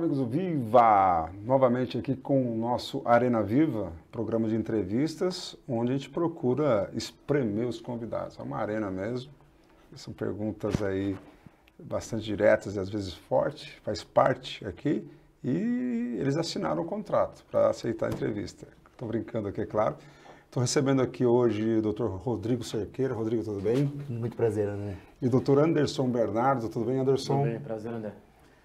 amigos do Viva! Novamente aqui com o nosso Arena Viva, programa de entrevistas, onde a gente procura espremer os convidados. É uma arena mesmo, são perguntas aí bastante diretas e às vezes fortes, faz parte aqui, e eles assinaram o contrato para aceitar a entrevista. Estou brincando aqui, é claro. Estou recebendo aqui hoje o Dr. Rodrigo Cerqueira. Rodrigo, tudo bem? Muito prazer, André. E o Dr. Anderson Bernardo, tudo bem, Anderson? Tudo bem, prazer, André.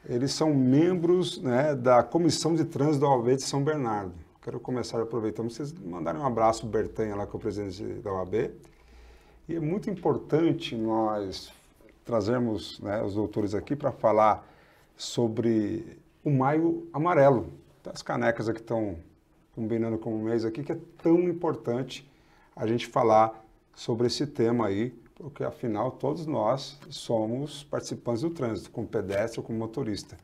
Eles são membros, né, da Comissão de Trânsito da OAB de São Bernardo. Quero começar aproveitando, vocês mandarem um abraço para o Bertanha, lá, que é o presidente da OAB. E é muito importante nós trazermos, né, os doutores aqui para falar sobre o Maio Amarelo. As canecas aqui estão combinando com o mês aqui, que é tão importante a gente falar sobre esse tema aí, porque afinal todos nós somos participantes do trânsito, como pedestre ou como motorista.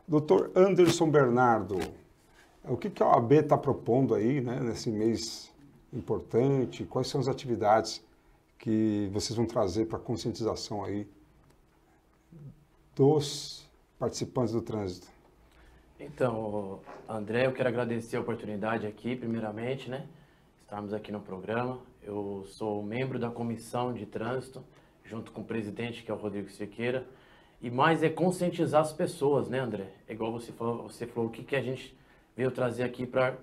Dr. Anderson Bernardo, o que a OAB está propondo aí, né, nesse mês importante? Quais são as atividades que vocês vão trazer para a conscientização aí dos participantes do trânsito? Então, André, eu quero agradecer a oportunidade aqui, primeiramente, né, estarmos aqui no programa. Eu sou membro da Comissão de Trânsito, junto com o presidente, que é o Rodrigo Cerqueira, e mais é conscientizar as pessoas, né, André? É igual você falou o que a gente veio trazer aqui para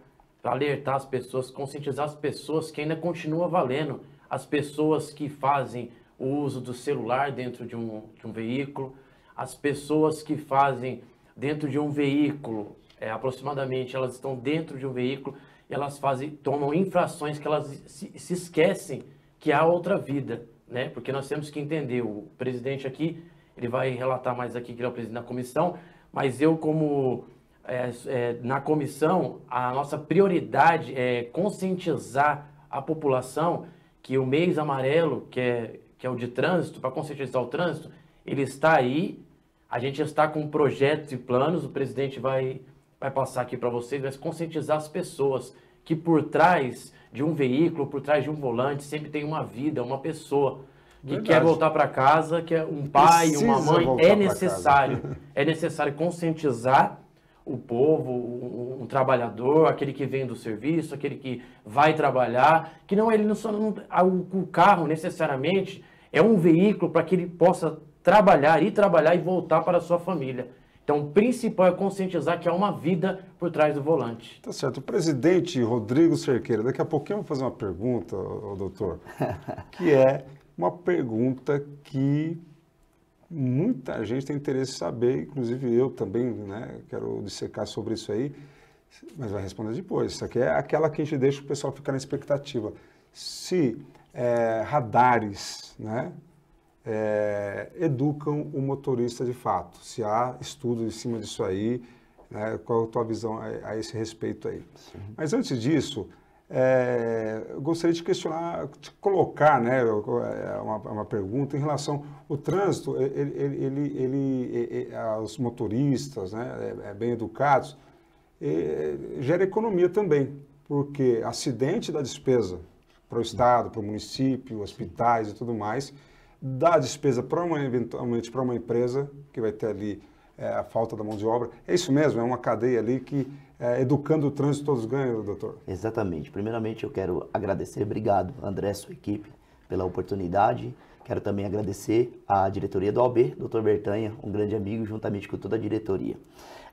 alertar as pessoas, conscientizar as pessoas que ainda continua valendo, as pessoas que fazem o uso do celular dentro de um veículo, as pessoas que fazem dentro de um veículo, aproximadamente, elas estão dentro de um veículo, elas tomam infrações que elas se esquecem que há outra vida, né? Porque nós temos que entender, o presidente aqui, ele vai relatar mais aqui que ele é o presidente da comissão, mas eu como na comissão, a nossa prioridade é conscientizar a população que o mês amarelo, que é o de trânsito, para conscientizar o trânsito, ele está aí, a gente está com projetos e planos, o presidente vai passar aqui para vocês, vai conscientizar as pessoas que por trás de um veículo, por trás de um volante, sempre tem uma vida, uma pessoa que quer voltar para casa, que é um pai, uma mãe. É necessário conscientizar o povo, um trabalhador, aquele que vem do serviço, aquele que vai trabalhar, que o carro necessariamente é um veículo para que ele possa trabalhar e voltar para a sua família. Então, o principal é conscientizar que há uma vida por trás do volante. Tá certo. O presidente Rodrigo Cerqueira, daqui a pouquinho eu vou fazer uma pergunta, doutor, que é uma pergunta que muita gente tem interesse em saber, inclusive eu também, né, quero dissecar sobre isso aí, mas vai responder depois. Isso aqui é aquela que a gente deixa o pessoal ficar na expectativa. Se radares, né, educam o motorista de fato, se há estudo em cima disso aí, né, qual a tua visão a esse respeito aí. Sim. Mas antes disso, eu gostaria de questionar, de colocar, né, uma pergunta em relação ao trânsito, os motoristas, né, bem educados, gera economia também, porque acidente dá despesa para o Estado, para o município, hospitais e tudo mais, dá despesa eventualmente para uma empresa que vai ter ali a falta da mão de obra. É isso mesmo, é uma cadeia ali que, educando o trânsito, todos ganham, doutor? Exatamente. Primeiramente, eu quero agradecer, obrigado, André, sua equipe, pela oportunidade. Quero também agradecer à diretoria do OAB, doutor Bertanha, um grande amigo, juntamente com toda a diretoria.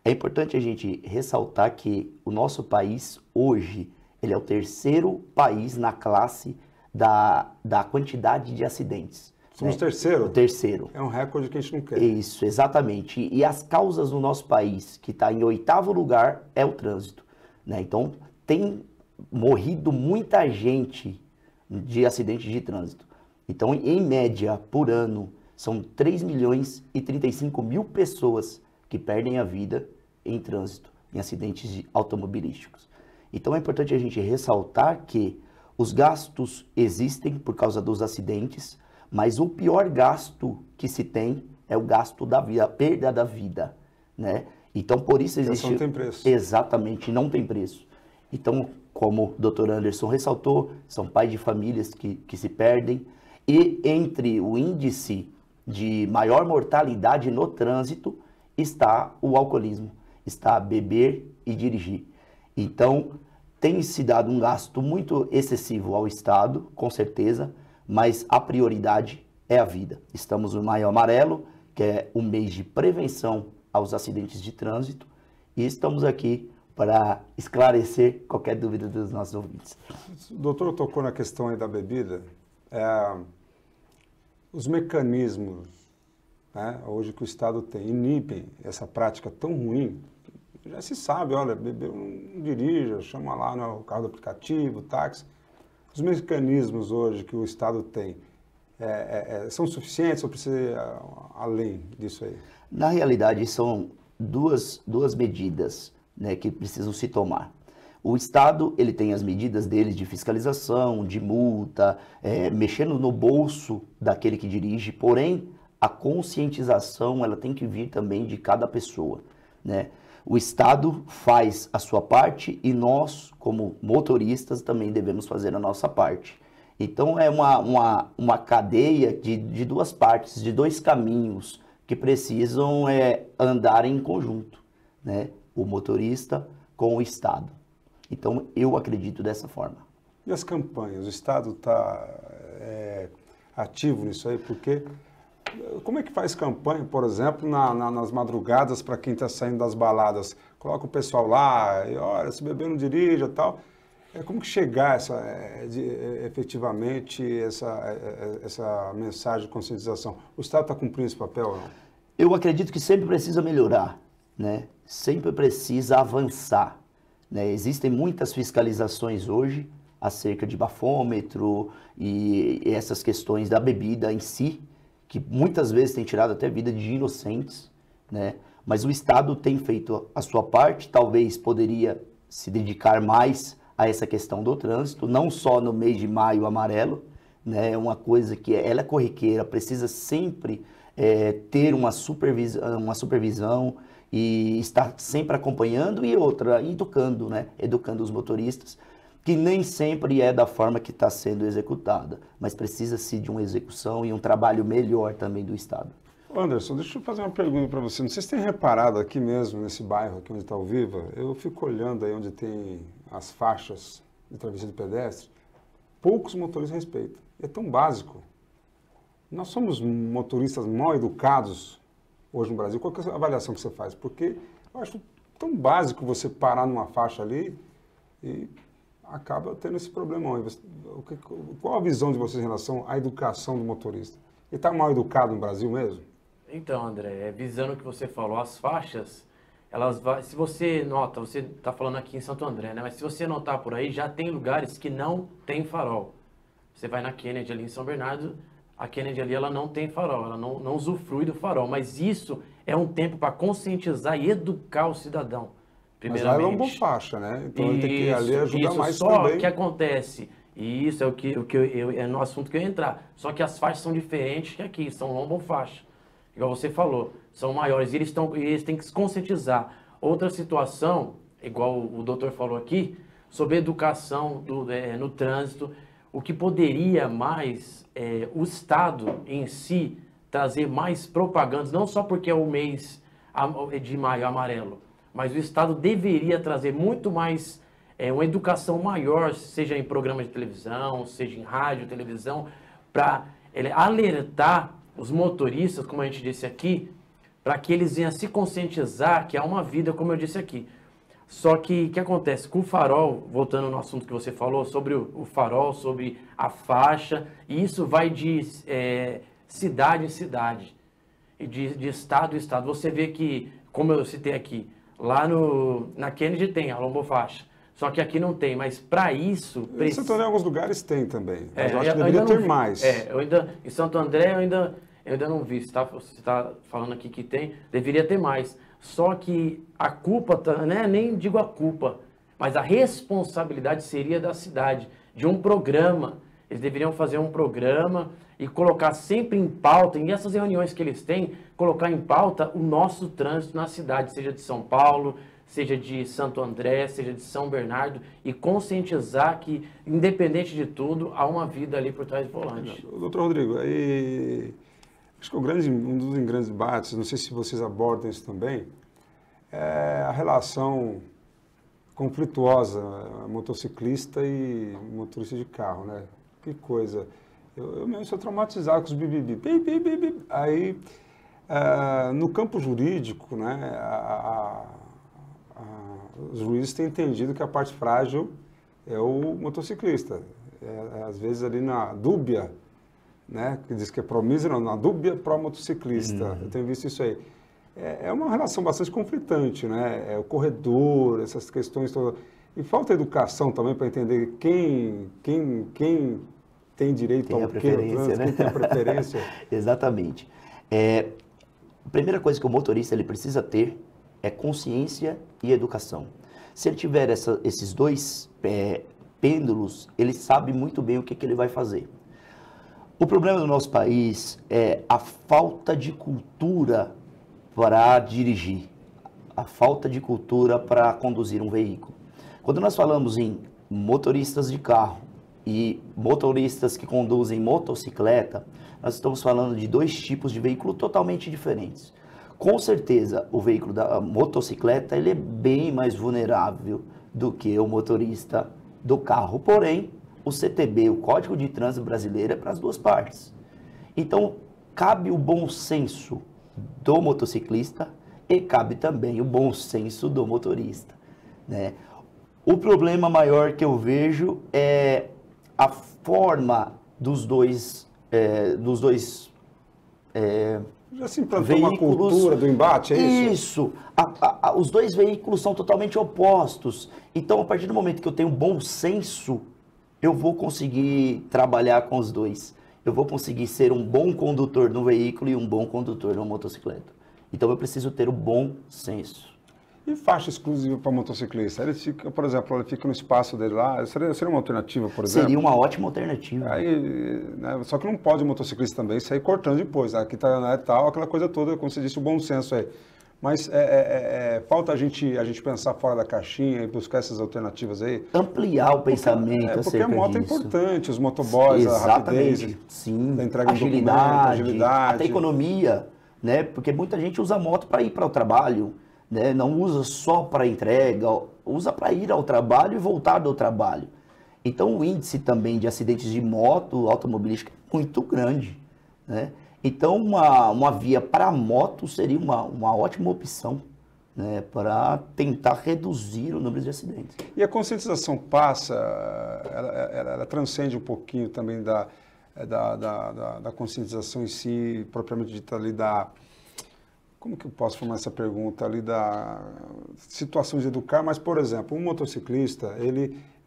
É importante a gente ressaltar que o nosso país, hoje, ele é o terceiro país na classe da quantidade de acidentes. Somos terceiro? O terceiro. É um recorde que a gente não quer. Isso, exatamente. E as causas do nosso país, que está em 8º lugar, é o trânsito, né? Então, tem morrido muita gente de acidente de trânsito. Então, em média, por ano, são 3.035.000 pessoas que perdem a vida em trânsito, em acidentes automobilísticos. Então, é importante a gente ressaltar que os gastos existem por causa dos acidentes, mas o pior gasto que se tem é o gasto da vida, a perda da vida, né? Então, por isso existe... Não tem preço. Exatamente, não tem preço. Então, como o Dr. Anderson ressaltou, são pais de famílias que se perdem, e entre o índice de maior mortalidade no trânsito está o alcoolismo. está beber e dirigir. Então, tem se dado um gasto muito excessivo ao Estado, com certeza, mas a prioridade é a vida. Estamos no Maio Amarelo, que é um mês de prevenção aos acidentes de trânsito, e estamos aqui para esclarecer qualquer dúvida dos nossos ouvintes. O doutor tocou na questão aí da bebida. Os mecanismos, né, hoje que o Estado tem, inibem essa prática tão ruim. Já se sabe, olha, beber não dirija, chama lá no carro do aplicativo, táxi. Os mecanismos hoje que o Estado tem são suficientes ou precisa ir além disso aí? Na realidade, são duas medidas, né, que precisam se tomar. O Estado, ele tem as medidas dele de fiscalização, de multa, mexendo no bolso daquele que dirige, porém, a conscientização, ela tem que vir também de cada pessoa, né? O Estado faz a sua parte e nós, como motoristas, também devemos fazer a nossa parte. Então, é uma cadeia de duas partes, de dois caminhos que precisam andar em conjunto, né? O motorista com o Estado. Então, eu acredito dessa forma. E as campanhas? O Estado está ativo nisso aí? Porque como é que faz campanha, por exemplo, nas madrugadas para quem está saindo das baladas? Coloca o pessoal lá, e olha, se beber não dirija e tal. Como que chegar efetivamente essa mensagem de conscientização? O Estado está cumprindo esse papel ou não? Eu acredito que sempre precisa melhorar, né? Sempre precisa avançar, né? Existem muitas fiscalizações hoje acerca de bafômetro e essas questões da bebida em si, que muitas vezes tem tirado até a vida de inocentes, né? Mas o Estado tem feito a sua parte, talvez poderia se dedicar mais a essa questão do trânsito, não só no mês de Maio Amarelo, né? É uma coisa que ela é corriqueira, precisa sempre ter uma supervisão e estar sempre acompanhando e outra, educando, né? Educando os motoristas, que nem sempre é da forma que está sendo executada, mas precisa-se de uma execução e um trabalho melhor também do Estado. Anderson, deixa eu fazer uma pergunta para você. Não sei se tem reparado aqui mesmo, nesse bairro aqui onde está o Viva, eu fico olhando aí onde tem as faixas de travessia de pedestre, poucos motoristas respeitam. É tão básico. Nós somos motoristas mal educados hoje no Brasil. Qual que é a avaliação que você faz? Porque eu acho tão básico você parar numa faixa ali e acaba tendo esse problemão. Qual a visão de vocês em relação à educação do motorista? Ele está mal educado no Brasil mesmo? Então, André, visando o que você falou, as faixas, se você nota, você está falando aqui em Santo André, né? Mas se você notar por aí, já tem lugares que não tem farol. Você vai na Kennedy ali em São Bernardo, a Kennedy ali ela não tem farol, ela não usufrui do farol. Mas isso é um tempo para conscientizar e educar o cidadão. Mas lá é uma boa faixa, né? Então ele tem que ir ali ajudar mais só também. Só que acontece, e isso é no assunto que eu ia entrar, só que as faixas são diferentes que aqui, são lombo faixa. Igual você falou, são maiores, e eles têm que se conscientizar. Outra situação, igual o doutor falou aqui, sobre educação no trânsito, o que poderia mais o Estado em si trazer mais propagandas, não só porque é o mês de Maio Amarelo, mas o Estado deveria trazer muito mais, uma educação maior, seja em programa de televisão, seja em rádio, televisão, para alertar os motoristas, como a gente disse aqui, para que eles venham se conscientizar que há uma vida, como eu disse aqui. Só que o que acontece com o farol, voltando no assunto que você falou, sobre o farol, sobre a faixa, e isso vai de cidade em cidade, e de estado em estado. Você vê que, como eu citei aqui, lá na Kennedy tem a lombofaixa, só que aqui não tem, mas para isso... Em Santo André, em alguns lugares tem também, mas eu acho que deveria ter mais. Em Santo André eu ainda não vi, você está falando aqui que tem, deveria ter mais. Só que a culpa, né, nem digo a culpa, mas a responsabilidade seria da cidade, de um programa. Eles deveriam fazer um programa e colocar sempre em pauta, em essas reuniões que eles têm, colocar em pauta o nosso trânsito na cidade, seja de São Paulo, seja de Santo André, seja de São Bernardo, e conscientizar que, independente de tudo, há uma vida ali por trás do volante. Doutor Rodrigo, acho que um dos grandes debates, não sei se vocês abordam isso também, é a relação conflituosa, motociclista e motorista de carro, né? Que coisa. Eu mesmo sou traumatizado com os bibibi. Aí, no campo jurídico, né, os juízes têm entendido que a parte frágil é o motociclista. Às vezes ali na dúbia, né, que diz que é promísero, na dúbia pró-motociclista. Eu tenho visto isso aí. É uma relação bastante conflitante, né? É o corredor, essas questões todas. E falta educação também para entender quem tem direito Tem ao a preferência, né? quem tem a preferência. Exatamente. A primeira coisa que o motorista ele precisa ter é consciência e educação. Se ele tiver esses dois pêndulos, ele sabe muito bem o que ele vai fazer. O problema do nosso país é a falta de cultura para dirigir, a falta de cultura para conduzir um veículo. Quando nós falamos em motoristas de carro e motoristas que conduzem motocicleta, nós estamos falando de dois tipos de veículo totalmente diferentes. Com certeza, o veículo da motocicleta ele é bem mais vulnerável do que o motorista do carro. Porém, o CTB, o Código de Trânsito Brasileiro, é para as duas partes. Então, cabe o bom senso do motociclista e cabe também o bom senso do motorista, né? O problema maior que eu vejo é a forma dos dois Já se implantou uma cultura do embate, é isso? Isso. Os dois veículos são totalmente opostos. Então, a partir do momento que eu tenho bom senso, eu vou conseguir trabalhar com os dois. Eu vou conseguir ser um bom condutor no veículo e um bom condutor na motocicleta. Então, eu preciso ter o bom senso. E faixa exclusiva para motociclista? Ele fica, por exemplo, ele fica no espaço dele lá, seria uma alternativa, por exemplo? Seria uma ótima alternativa. Aí, né, só que não pode o motociclista também sair cortando depois, aqui tá, né, tal, aquela coisa toda, como você disse, o bom senso aí. Mas falta a gente pensar fora da caixinha e buscar essas alternativas aí. Ampliar o pensamento Porque a moto disso. é importante, os motoboys, a rapidez, sim, da entrega de agilidade, agilidade. até economia, né? Porque muita gente usa a moto para ir para o trabalho, né? Não usa só para entrega, usa para ir ao trabalho e voltar do trabalho. Então o índice também de acidentes de moto automobilística é muito grande, né? Então, uma via para moto seria uma ótima opção, né, para tentar reduzir o número de acidentes. E a conscientização passa, ela transcende um pouquinho também da conscientização em si, propriamente dita ali como que eu posso formar essa pergunta? Ali da situação de educar, mas, por exemplo, um motociclista,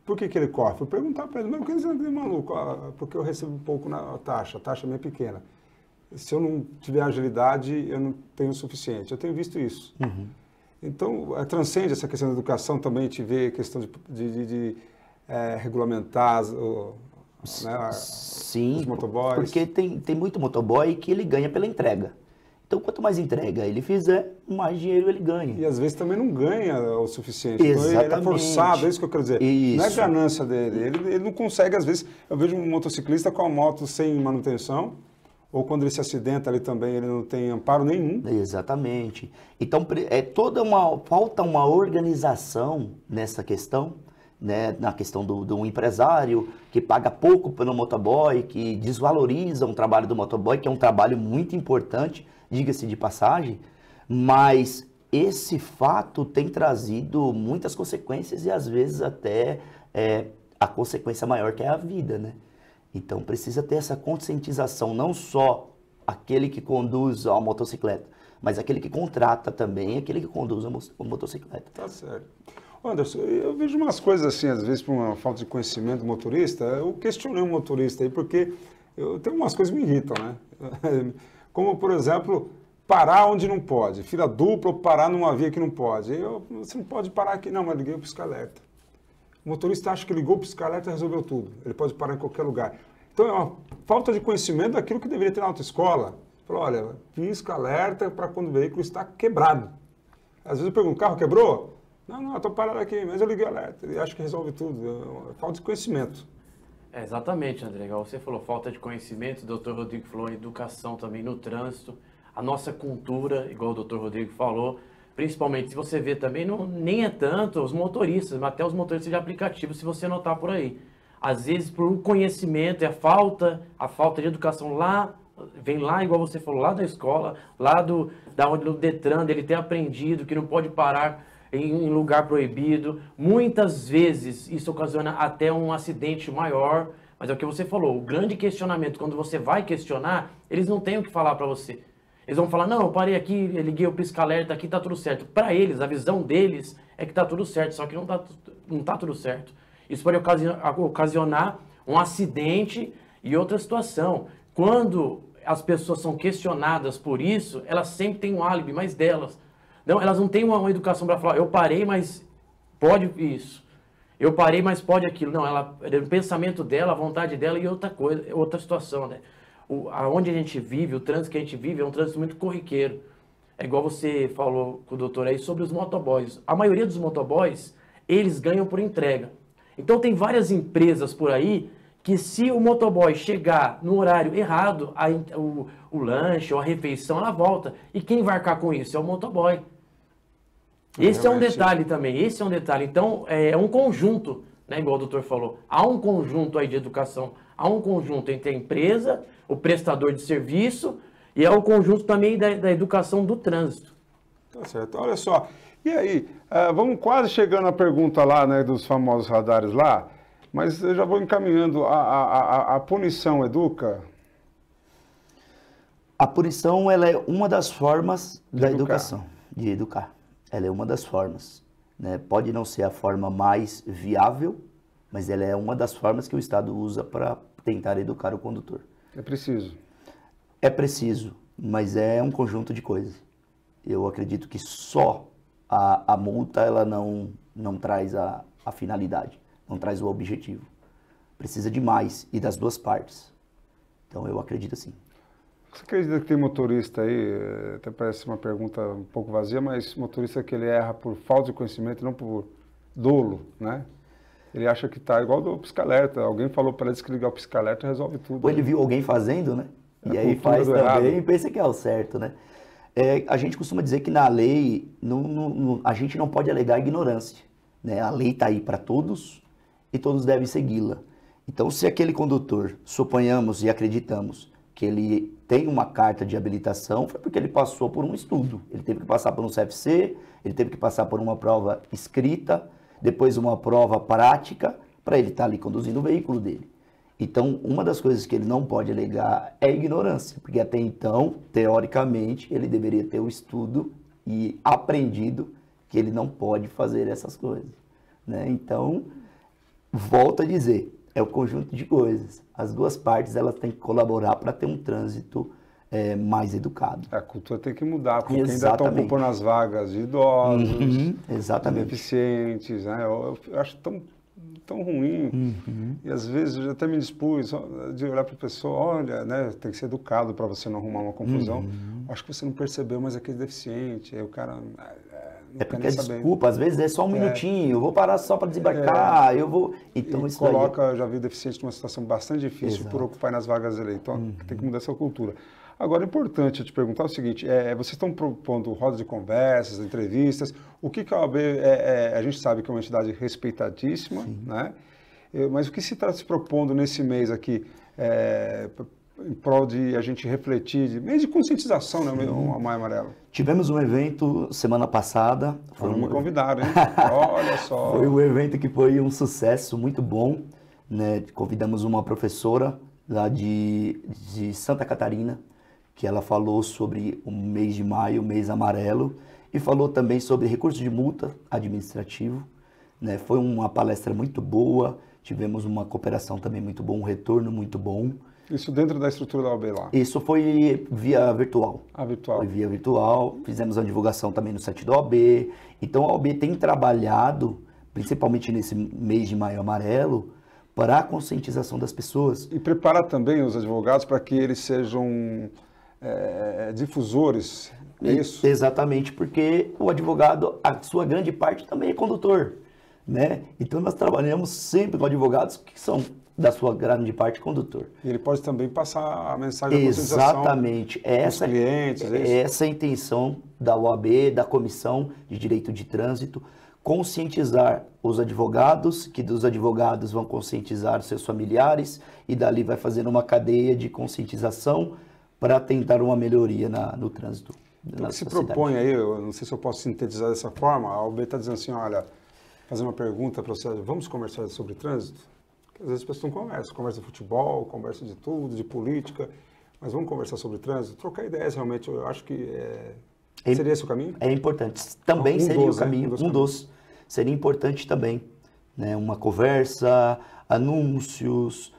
por que ele corre? Fui perguntar para ele, mas por que ele é maluco? Porque eu recebo um pouco na taxa, a taxa é meio pequena. Se eu não tiver agilidade, eu não tenho o suficiente. Eu tenho visto isso. Uhum. Então, transcende essa questão da educação também, te vê a questão de regulamentar os motoboys. Porque tem muito motoboy que ele ganha pela entrega. Então, quanto mais entrega ele fizer, mais dinheiro ele ganha. E às vezes também não ganha o suficiente. Exatamente. Então, ele é forçado, é isso que eu quero dizer. Isso. Não é ganância dele. Ele não consegue, às vezes, eu vejo um motociclista com a moto sem manutenção, ou quando ele se acidenta ali também, ele não tem amparo nenhum. Exatamente. Então, falta uma organização nessa questão, né? Na questão do empresário que paga pouco pelo motoboy, que desvaloriza o trabalho do motoboy, que é um trabalho muito importante, diga-se de passagem, mas esse fato tem trazido muitas consequências e às vezes até a consequência maior que é a vida, né? Então precisa ter essa conscientização, não só aquele que conduz a motocicleta, mas aquele que contrata também, aquele que conduz a motocicleta. Tá certo. Anderson, eu vejo umas coisas assim, às vezes por uma falta de conhecimento do motorista, eu questionei um motorista aí, porque tem umas coisas que me irritam, né? Como, por exemplo, parar onde não pode, fila dupla ou parar numa via que não pode. Você não pode parar aqui, não, mas liguei o pisca-alerta. O motorista acha que ligou o pisca-alerta e resolveu tudo. Ele pode parar em qualquer lugar. Então é uma falta de conhecimento daquilo que deveria ter na autoescola. Falou, olha, pisca-alerta para quando o veículo está quebrado. Às vezes eu pergunto, o carro quebrou? Não, eu estou parado aqui, mas eu liguei o alerta. E acho que resolve tudo. É falta de conhecimento. Exatamente, André. Igual você falou, falta de conhecimento. O doutor Rodrigo falou, educação também no trânsito. A nossa cultura, igual o doutor Rodrigo falou, principalmente se você vê também, não, nem é tanto os motoristas, mas até os motoristas de aplicativo, se você notar por aí. Às vezes, por conhecimento, a falta de educação lá, vem lá, igual você falou, lá da escola, lá da onde do Detran, dele ter aprendido que não pode parar em lugar proibido. Muitas vezes isso ocasiona até um acidente maior, mas é o que você falou, o grande questionamento, quando você vai questionar, eles não têm o que falar para você. Eles vão falar, não, eu parei aqui, eu liguei o pisca-alerta aqui, tá tudo certo. Para eles, a visão deles é que tá tudo certo, só que não tá tudo certo. Isso pode ocasionar um acidente e outra situação. Quando as pessoas são questionadas por isso, elas sempre têm um álibi, mas delas. Não, elas não têm uma educação para falar, eu parei, mas pode isso. Eu parei, mas pode aquilo. Não, o pensamento dela, a vontade dela e outra coisa, outra situação, né? Onde a gente vive, o trânsito que a gente vive é um trânsito muito corriqueiro. É igual você falou com o doutor aí sobre os motoboys. A maioria dos motoboys, eles ganham por entrega. Então tem várias empresas por aí que se o motoboy chegar no horário errado, o lanche ou a refeição, ela volta. E quem vai arcar com isso? É o motoboy. Esse é um detalhe também, esse é um detalhe. Então, é um conjunto, né, igual o doutor falou. Há um conjunto aí de educação, há um conjunto entre a empresa, o prestador de serviço, e é o conjunto também da educação do trânsito. Tá certo. Olha só, e aí, vamos quase chegando à pergunta lá, né, dos famosos radares lá, mas eu já vou encaminhando. A punição educa? A punição, ela é uma das formas da educação, de educar. Ela é uma das formas, né? Pode não ser a forma mais viável, mas ela é uma das formas que o Estado usa para tentar educar o condutor. É preciso. É preciso, mas é um conjunto de coisas. Eu acredito que só a multa ela não traz a finalidade, não traz o objetivo. Precisa de mais e das duas partes. Então eu acredito assim. Você acredita que tem motorista aí, até parece uma pergunta um pouco vazia, mas motorista que ele erra por falta de conhecimento e não por dolo, né? Ele acha que tá igual do pisca-alerta. Alguém falou para ele desligar o pisca-alerta e resolve tudo. Ou ele viu alguém fazendo, né? E aí faz também e pensa que é o certo, né? A gente costuma dizer que na lei, a gente não pode alegar ignorância, né? A lei está aí para todos e todos devem segui-la. Então, se aquele condutor, suponhamos e acreditamos que ele tem uma carta de habilitação, foi porque ele passou por um estudo. Ele teve que passar por um CFC, ele teve que passar por uma prova escrita, depois uma prova prática, para ele estar ali conduzindo o veículo dele. Então, uma das coisas que ele não pode alegar é ignorância, porque até então, teoricamente, ele deveria ter o estudo e aprendido que ele não pode fazer essas coisas, né? Então, volto a dizer, é o conjunto de coisas. As duas partes elas têm que colaborar para ter um trânsito mais educado. A cultura tem que mudar, porque Exatamente. ainda estão ocupando as vagas de idosos, Exatamente. deficientes, né? Eu acho tão ruim. E às vezes eu até me dispus de olhar para a pessoa, olha, né, tem que ser educado para você não arrumar uma confusão. Acho que você não percebeu, mas aquele deficiente, aí o cara não quer nem saber. Desculpa, às vezes é só um minutinho, eu vou parar só para desembarcar, eu vou... Então isso coloca, já vi deficiente numa situação bastante difícil por ocupar nas vagas dele. Então tem que mudar essa cultura. Agora, é importante eu te perguntar o seguinte, vocês estão propondo rodas de conversas, entrevistas, o que a OAB, a gente sabe que é uma entidade respeitadíssima, né? Mas o que se está se propondo nesse mês aqui, em prol de a gente refletir, mês de conscientização, né, o Maio Amarelo? Tivemos um evento semana passada. Me convidaram, hein? Olha só. Foi um evento que foi um sucesso muito bom, né? Convidamos uma professora lá de Santa Catarina, que ela falou sobre o mês de maio, o mês amarelo, e falou também sobre recurso de multa administrativo, né? Foi uma palestra muito boa, tivemos uma cooperação também muito boa, um retorno muito bom. Isso dentro da estrutura da OAB lá? Isso foi via virtual. Virtual. Foi via virtual, fizemos a divulgação também no site da OAB. Então a OAB tem trabalhado, principalmente nesse mês de maio amarelo, para a conscientização das pessoas. E preparar também os advogados para que eles sejam difusores, é isso? Exatamente, porque o advogado, a sua grande parte também é condutor, né? Então nós trabalhamos sempre com advogados que são da sua grande parte, condutor. E ele pode também passar a mensagem da conscientização. Exatamente. Essa, clientes, essa é a intenção da OAB, da Comissão de Direito de Trânsito, conscientizar os advogados, que dos advogados vão conscientizar os seus familiares, e dali vai fazendo uma cadeia de conscientização para tentar uma melhoria no trânsito. Então, se propõe aí, eu não sei se eu posso sintetizar dessa forma, a OAB está dizendo assim, olha, fazer uma pergunta para você, vamos conversar sobre trânsito? Porque às vezes as pessoas não conversam de futebol, conversam de tudo, de política, mas vamos conversar sobre trânsito? Trocar ideias, realmente, eu acho que seria esse o caminho? É importante. Também seria o caminho, seria importante também, né? Uma conversa, anúncios,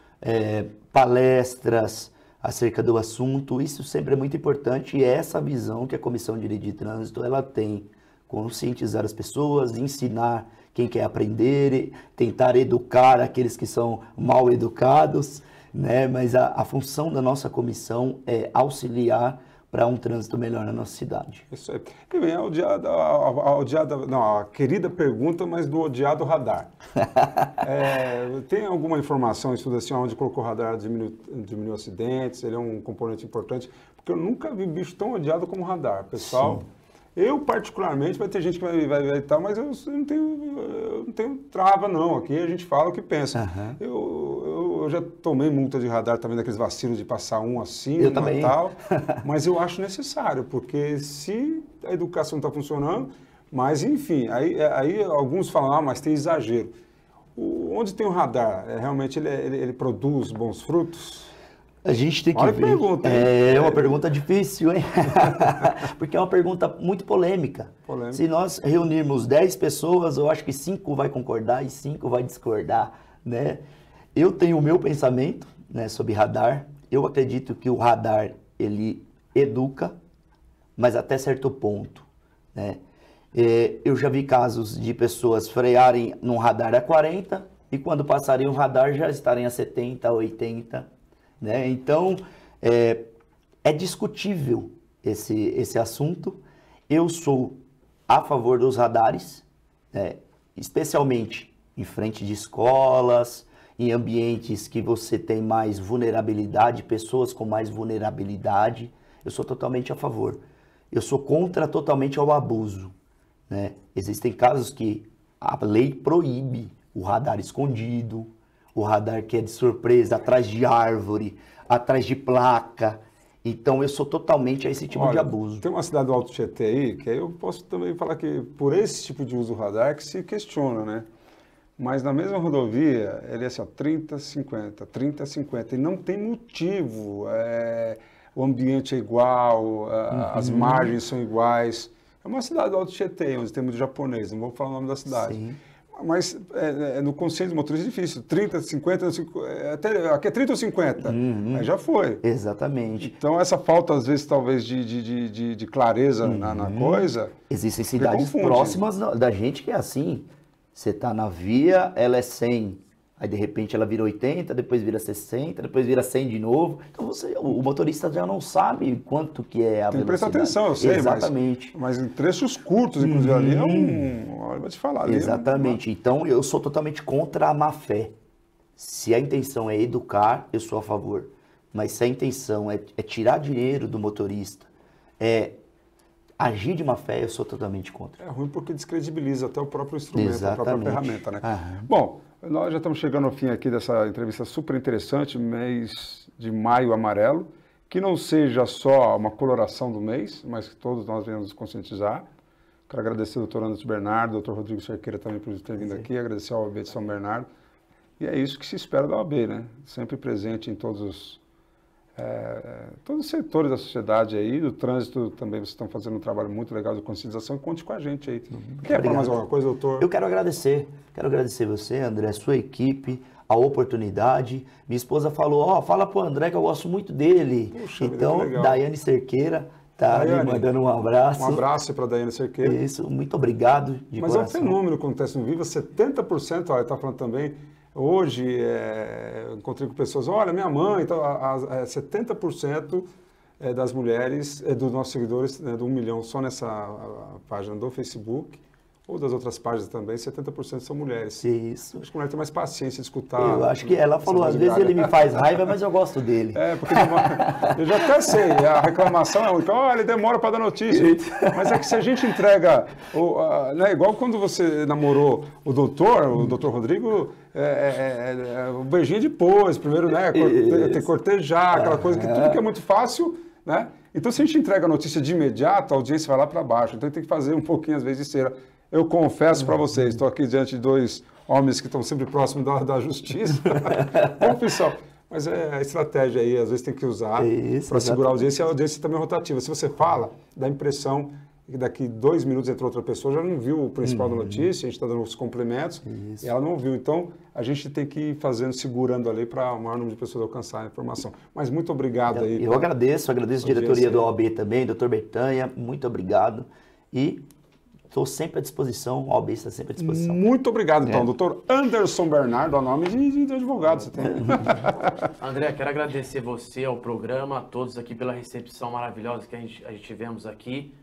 palestras acerca do assunto, isso sempre é muito importante e é essa visão que a Comissão de Direito de Trânsito ela tem, conscientizar as pessoas, ensinar quem quer aprender, tentar educar aqueles que são mal educados, né? Mas a função da nossa comissão é auxiliar para um trânsito melhor na nossa cidade. Isso aí. E vem a querida pergunta, mas do odiado radar. Tem alguma informação, estudo assim, onde colocou o radar diminuiu acidentes, ele é um componente importante, porque eu nunca vi bicho tão odiado como o radar, pessoal. Sim. Eu, particularmente, vai ter gente que vai e tal, mas eu não tenho trava, não. Aqui a gente fala o que pensa. Eu já tomei multa de radar também, daqueles vacilos de passar um assim, eu também. Tal, mas eu acho necessário, porque se a educação não está funcionando, mas enfim, aí alguns falam, mas tem exagero. Onde tem o radar, realmente ele produz bons frutos? A gente tem que ver. Pergunta, é uma pergunta difícil, hein? Porque é uma pergunta muito polêmica. Se nós reunirmos 10 pessoas, eu acho que 5 vai concordar e 5 vai discordar, né? Eu tenho o meu pensamento, né, sobre radar. Eu acredito que o radar, ele educa, mas até certo ponto, né? Eu já vi casos de pessoas frearem num radar a 40 e quando passarem o radar já estarem a 70, 80, né? Então, é discutível esse assunto. Eu sou a favor dos radares, né? Especialmente em frente de escolas, em ambientes que você tem mais vulnerabilidade, pessoas com mais vulnerabilidade. Eu sou totalmente a favor. Eu sou contra totalmente ao abuso, né? Existem casos que a lei proíbe o radar escondido, o radar que é de surpresa, atrás de árvore, atrás de placa. Então, eu sou totalmente a esse tipo de abuso. Tem uma cidade do Alto Tietê aí, que aí eu posso também falar que por esse tipo de uso do radar que se questiona, né? Mas na mesma rodovia, ele é assim, ó, 30, 50, 30, 50, e não tem motivo. O ambiente é igual, as margens são iguais. É uma cidade do Alto Tietê, onde tem muito japonês, não vou falar o nome da cidade. Sim. Mas no consciente do motorista é difícil. 30, 50, aqui é 30 ou 50. Aí já foi. Exatamente. Então, essa falta, às vezes, talvez, de clareza na coisa... Existem cidades próximas da gente que é assim. Você está na via, ela é 100. Aí, de repente, ela vira 80, depois vira 60, depois vira 100 de novo. Então, o motorista já não sabe quanto que é a velocidade. Tem que prestar atenção, eu sei. Exatamente. Mas em trechos curtos, inclusive, ali é olha, vou te falar. Ali exatamente. Então, eu sou totalmente contra a má fé. Se a intenção é educar, eu sou a favor. Mas se a intenção é tirar dinheiro do motorista, agir de má fé, eu sou totalmente contra. É ruim porque descredibiliza até o próprio instrumento, exatamente. A própria ferramenta, né? Bom, nós já estamos chegando ao fim aqui dessa entrevista super interessante, mês de maio amarelo, que não seja só uma coloração do mês, mas que todos nós venhamos nos conscientizar. Quero agradecer ao Dr. Anderson Bernardo, ao Dr. Rodrigo Cerqueira também por ter vindo aqui, agradecer ao OAB de São Bernardo. E é isso que se espera da OAB, né? Sempre presente em todos os setores da sociedade aí, do trânsito também vocês estão fazendo um trabalho muito legal de conscientização. Conte com a gente aí. Quer falar mais alguma coisa, doutor? Eu quero agradecer você, André, a sua equipe, a oportunidade. Minha esposa falou, fala pro André que eu gosto muito dele. Puxa, então, Daiane Cerqueira tá me mandando um abraço. Um abraço para a Daiane Cerqueira. Isso, muito obrigado de Mas coração. É um fenômeno que acontece no Viva, 70%, olha, está falando também, hoje encontrei com pessoas, olha, minha mãe, então, 70% das mulheres, dos nossos seguidores, né, do 1 milhão só nessa página do Facebook, ou das outras páginas também, 70% são mulheres. Isso. Acho que a mulher tem mais paciência de escutar. Eu acho que ela falou, às vezes ele me faz raiva, mas eu gosto dele. Porque eu já até sei, a reclamação é única, ele demora para dar notícia. Mas é que se a gente entrega, né, igual quando você namorou o doutor Rodrigo, o beijinho depois, primeiro, né, ter que cortejar, aquela coisa que tudo que é muito fácil, né? Então, se a gente entrega a notícia de imediato, a audiência vai lá para baixo. Então, tem que fazer um pouquinho, às vezes, de cera. Eu confesso para vocês, estou aqui diante de dois homens que estão sempre próximos da justiça. Confissão. Mas é a estratégia aí, às vezes tem que usar para segurar a audiência. E a audiência também é rotativa. Se você fala, dá a impressão que daqui 2 minutos entra outra pessoa, já não viu o principal da notícia, a gente está dando os complementos, e ela não viu. Então, a gente tem que ir fazendo, segurando ali para o maior número de pessoas alcançar a informação. Mas muito obrigado aí. Eu agradeço a diretoria do OAB também, doutor Bertanha, muito obrigado. E estou sempre à disposição, o OAB está sempre à disposição. Muito obrigado, então, doutor Anderson Bernardo, o nome de advogado você tem. André, quero agradecer você, ao programa, a todos aqui pela recepção maravilhosa que a gente tivemos aqui.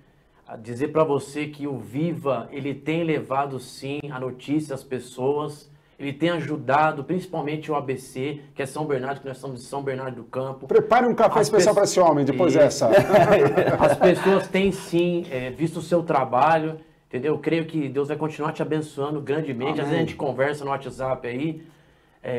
A dizer para você que o Viva, ele tem levado sim a notícia às pessoas, ele tem ajudado principalmente o ABC, que é São Bernardo, que nós somos de São Bernardo do Campo. Prepare um café especial para esse homem, depois dessa. As pessoas têm sim visto o seu trabalho, entendeu? Eu creio que Deus vai continuar te abençoando grandemente. Amém. Às vezes a gente conversa no WhatsApp aí,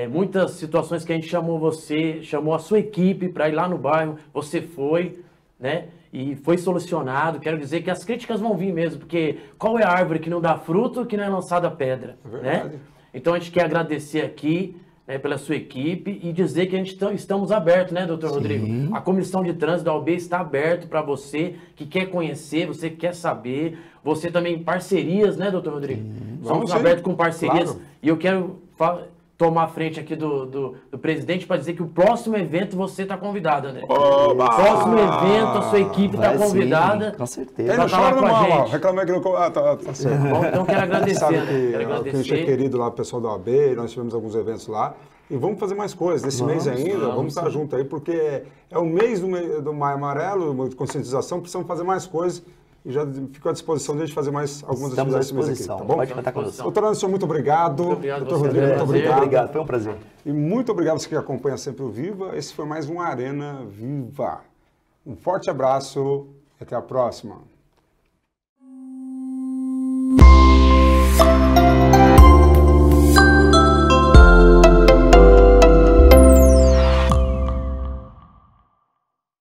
muitas situações que a gente chamou a sua equipe para ir lá no bairro, você foi, né? E foi solucionado. Quero dizer que as críticas vão vir mesmo, porque qual é a árvore que não dá fruto, que não é lançada pedra, né? Então a gente quer agradecer aqui, né, pela sua equipe e dizer que a gente estamos abertos, né, doutor Rodrigo? A Comissão de Trânsito da OAB está aberta para você que quer conhecer, você que quer saber, você também parcerias, né, doutor Rodrigo? Somos abertos com parcerias, claro. E eu quero tomar a frente aqui do presidente para dizer que o próximo evento você está convidado, André. Próximo evento, a sua equipe está convidada. Sim, com certeza. Ele não chora no mal, reclamei que não... tá certo. Bom, então quero agradecer, sabe né? Quero agradecer. Que a gente é querido lá, o pessoal da OAB, nós tivemos alguns eventos lá. E vamos fazer mais coisas. Nesse mês ainda, vamos estar junto aí, porque é o mês do Maio Amarelo, de conscientização, precisamos fazer mais coisas. E já fico à disposição de a gente fazer mais algumas atividades esse mês aqui, tá bom? Pode contar conosco. Doutor Anderson, muito obrigado. Muito obrigado. Doutor Rodrigo, muito obrigado. Muito obrigado, foi um prazer. E muito obrigado a você que acompanha sempre o Viva. Esse foi mais um Arena Viva. Um forte abraço e até a próxima.